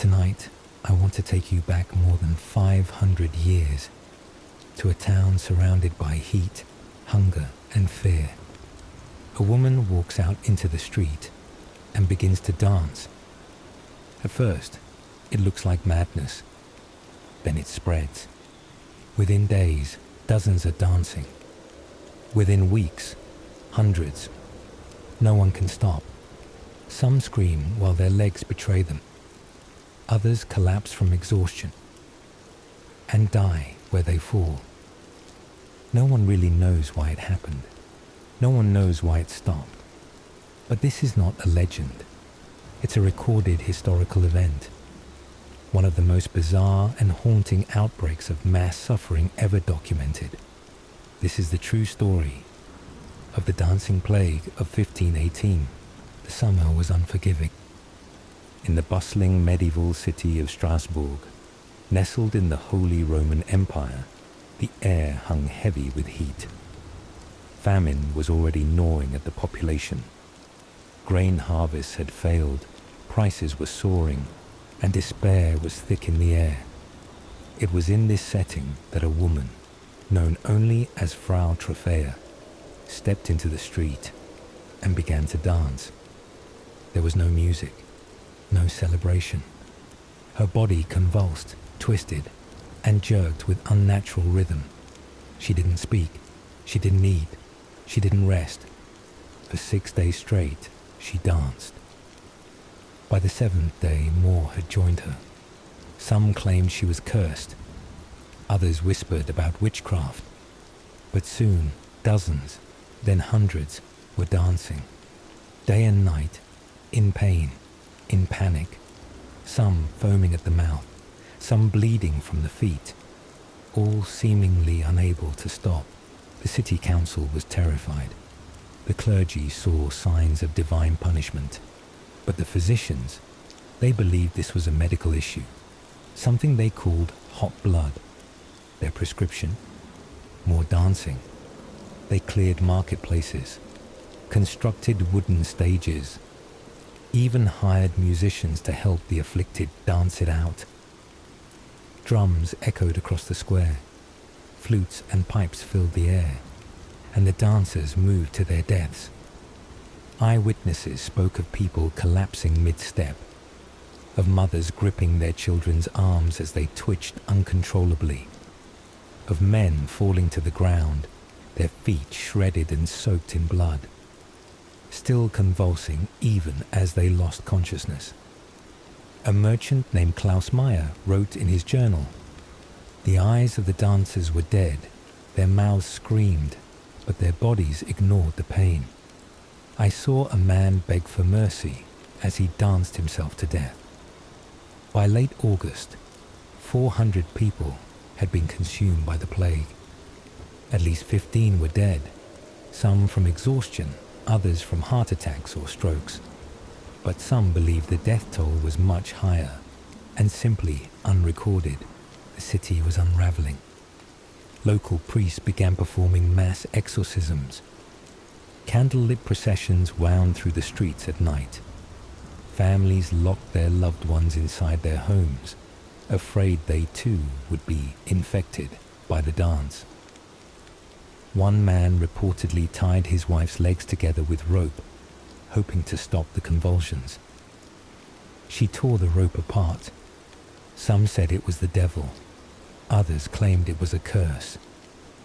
Tonight, I want to take you back more than 500 years to a town surrounded by heat, hunger, and fear. A woman walks out into the street and begins to dance. At first, it looks like madness. Then it spreads. Within days, dozens are dancing. Within weeks, hundreds. No one can stop. Some scream while their legs betray them. Others collapse from exhaustion and die where they fall. No one really knows why it happened. No one knows why it stopped. But this is not a legend. It's a recorded historical event. One of the most bizarre and haunting outbreaks of mass suffering ever documented. This is the true story of the dancing plague of 1518. The summer was unforgiving. In the bustling medieval city of Strasbourg, nestled in the Holy Roman Empire, the air hung heavy with heat. Famine was already gnawing at the population. Grain harvests had failed, prices were soaring, and despair was thick in the air. It was in this setting that a woman, known only as Frau Trophäa, stepped into the street and began to dance. There was no music, no celebration. Her body convulsed, twisted, and jerked with unnatural rhythm. She didn't speak, she didn't eat, she didn't rest. For 6 days straight, she danced. By the 7th day, more had joined her. Some claimed she was cursed. Others whispered about witchcraft. But soon, dozens, then hundreds, were dancing. Day and night, in pain, in panic. Some foaming at the mouth, some bleeding from the feet. All seemingly unable to stop. The city council was terrified. The clergy saw signs of divine punishment. But the physicians, they believed this was a medical issue, something they called hot blood. Their prescription? More dancing. They cleared marketplaces, constructed wooden stages, even hired musicians to help the afflicted dance it out. Drums echoed across the square, flutes and pipes filled the air, and the dancers moved to their deaths. Eyewitnesses spoke of people collapsing mid-step, of mothers gripping their children's arms as they twitched uncontrollably, of men falling to the ground, their feet shredded and soaked in blood, still convulsing even as they lost consciousness. A merchant named Klaus Meyer wrote in his journal, "The eyes of the dancers were dead, their mouths screamed, but their bodies ignored the pain. I saw a man beg for mercy as he danced himself to death." By late August, 400 people had been consumed by the plague. At least 15 were dead, some from exhaustion, others from heart attacks or strokes. But some believed the death toll was much higher and simply unrecorded. The city was unraveling. Local priests began performing mass exorcisms. Candlelit processions wound through the streets at night. Families locked their loved ones inside their homes, afraid they too would be infected by the dance. One man reportedly tied his wife's legs together with rope, hoping to stop the convulsions. She tore the rope apart. Some said it was the devil. Others claimed it was a curse,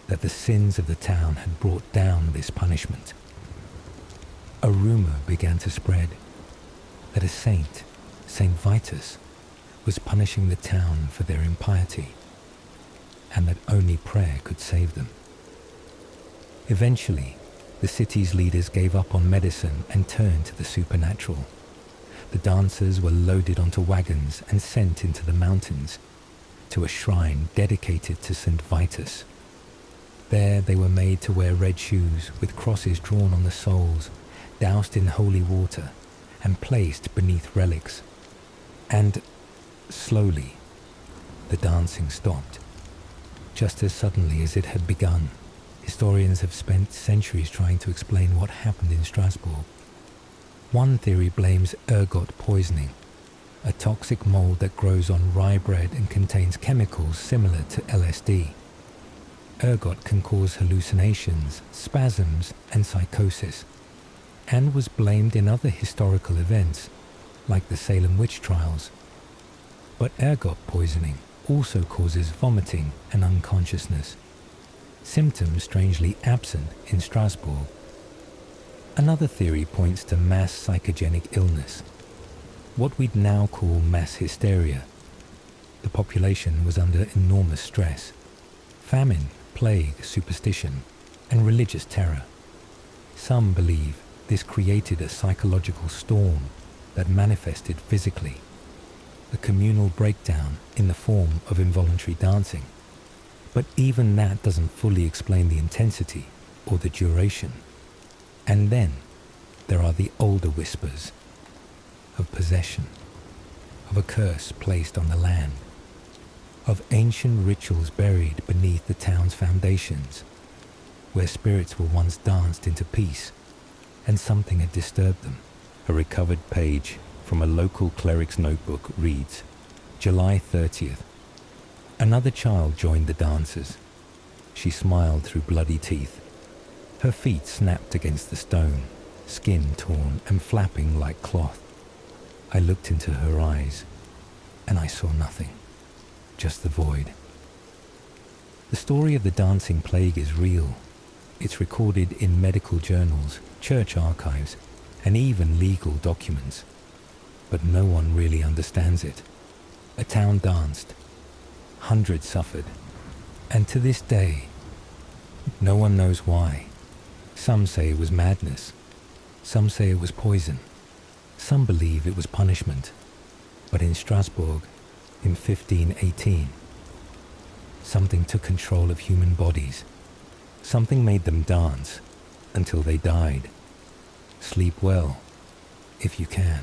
that the sins of the town had brought down this punishment. A rumor began to spread that a saint, Saint Vitus, was punishing the town for their impiety, and that only prayer could save them. Eventually, the city's leaders gave up on medicine and turned to the supernatural. The dancers were loaded onto wagons and sent into the mountains to a shrine dedicated to Saint Vitus. There they were made to wear red shoes with crosses drawn on the soles, doused in holy water, and placed beneath relics. And slowly, the dancing stopped. Just as suddenly as it had begun, historians have spent centuries trying to explain what happened in Strasbourg. One theory blames ergot poisoning. a toxic mold that grows on rye bread and contains chemicals similar to LSD. Ergot can cause hallucinations, spasms, and psychosis, and was blamed in other historical events, like the Salem witch trials. But ergot poisoning also causes vomiting and unconsciousness, symptoms strangely absent in Strasbourg. Another theory points to mass psychogenic illness, what we'd now call mass hysteria. The population was under enormous stress: famine, plague, superstition, and religious terror. Some believe this created a psychological storm that manifested physically, a communal breakdown in the form of involuntary dancing. But even that doesn't fully explain the intensity or the duration. And then there are the older whispers of possession, of a curse placed on the land, of ancient rituals buried beneath the town's foundations, where spirits were once danced into peace and something had disturbed them. A recovered page from a local cleric's notebook reads, July 30th. Another child joined the dancers. She smiled through bloody teeth. Her feet snapped against the stone, skin torn and flapping like cloth. I looked into her eyes, and I saw nothing, just the void. The story of the dancing plague is real. It's recorded in medical journals, church archives, and even legal documents. But no one really understands it. A town danced. Hundreds suffered. And to this day, no one knows why. Some say it was madness. Some say it was poison. Some believe it was punishment. But in Strasbourg, in 1518, something took control of human bodies. Something made them dance until they died. Sleep well, if you can.